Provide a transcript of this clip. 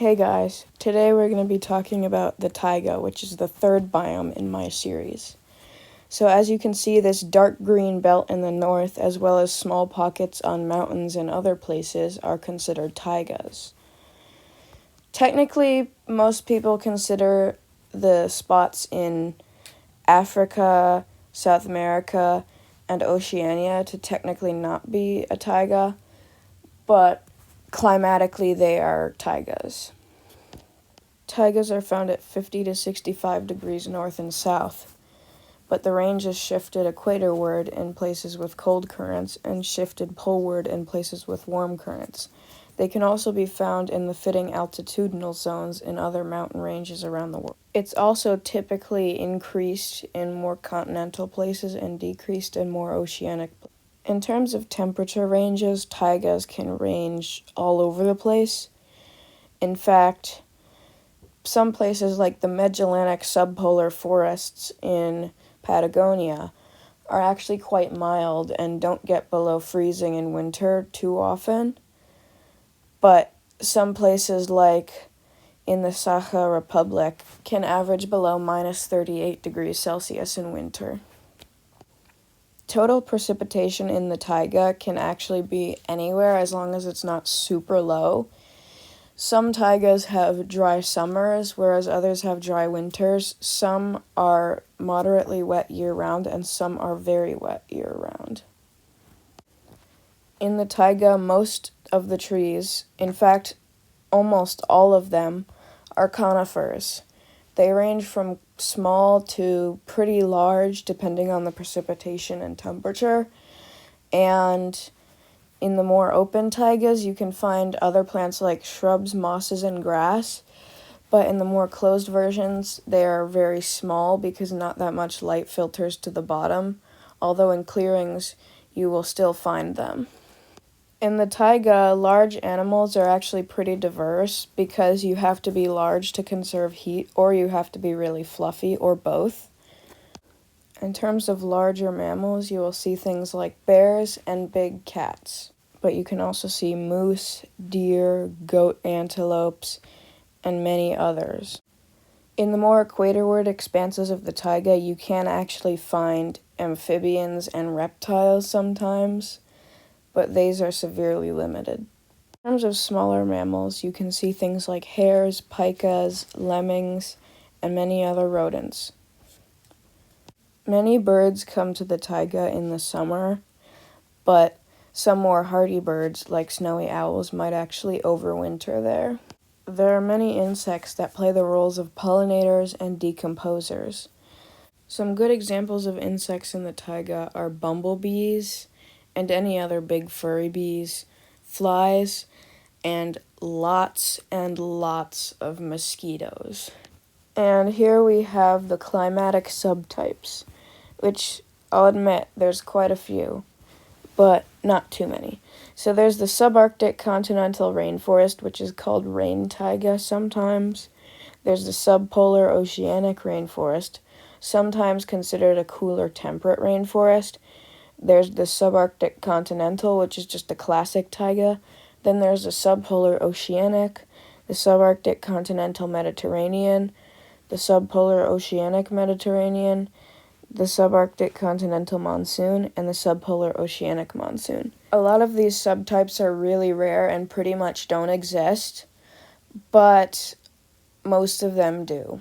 Hey guys, today we're going to be talking about the taiga, which is the third biome in my series. So as you can see, this dark green belt in the north, as well as small pockets on mountains and other places, are considered taigas. Technically, most people consider the spots in Africa, South America, and Oceania to technically not be a taiga, but climatically they are taigas. Taigas are found at 50 to 65 degrees north and south, but the range is shifted equatorward in places with cold currents and shifted poleward in places with warm currents. They can also be found in the fitting altitudinal zones in other mountain ranges around the world. It's also typically increased in more continental places and decreased in more oceanic places. In terms of temperature ranges, taigas can range all over the place. In fact, some places like the Magellanic subpolar forests in Patagonia are actually quite mild and don't get below freezing in winter too often. But some places like in the Sakha Republic can average below minus 38 degrees Celsius in winter. Total precipitation in the taiga can actually be anywhere as long as it's not super low. Some taigas have dry summers, whereas others have dry winters. Some are moderately wet year-round, and some are very wet year-round. In the taiga, most of the trees, in fact, almost all of them, are conifers. They range from small to pretty large, depending on the precipitation and temperature, and in the more open taigas, you can find other plants like shrubs, mosses, and grass, but in the more closed versions, they are very small because not that much light filters to the bottom, although in clearings, you will still find them. In the taiga, large animals are actually pretty diverse because you have to be large to conserve heat, or you have to be really fluffy, or both. In terms of larger mammals, you will see things like bears and big cats. But you can also see moose, deer, goat antelopes, and many others. In the more equatorward expanses of the taiga, you can actually find amphibians and reptiles sometimes, but these are severely limited. In terms of smaller mammals, you can see things like hares, pikas, lemmings, and many other rodents. Many birds come to the taiga in the summer, but some more hardy birds, like snowy owls, might actually overwinter there. There are many insects that play the roles of pollinators and decomposers. Some good examples of insects in the taiga are bumblebees and any other big furry bees, flies, and lots of mosquitoes. And here we have the climatic subtypes, which I'll admit there's quite a few, but not too many. So there's the subarctic continental rainforest, which is called rain taiga sometimes. There's the subpolar oceanic rainforest, sometimes considered a cooler temperate rainforest. There's the subarctic continental, which is just the classic taiga. Then there's the subpolar oceanic, the subarctic continental Mediterranean, the subpolar oceanic Mediterranean, the subarctic continental monsoon, and the subpolar oceanic monsoon. A lot of these subtypes are really rare and pretty much don't exist, but most of them do.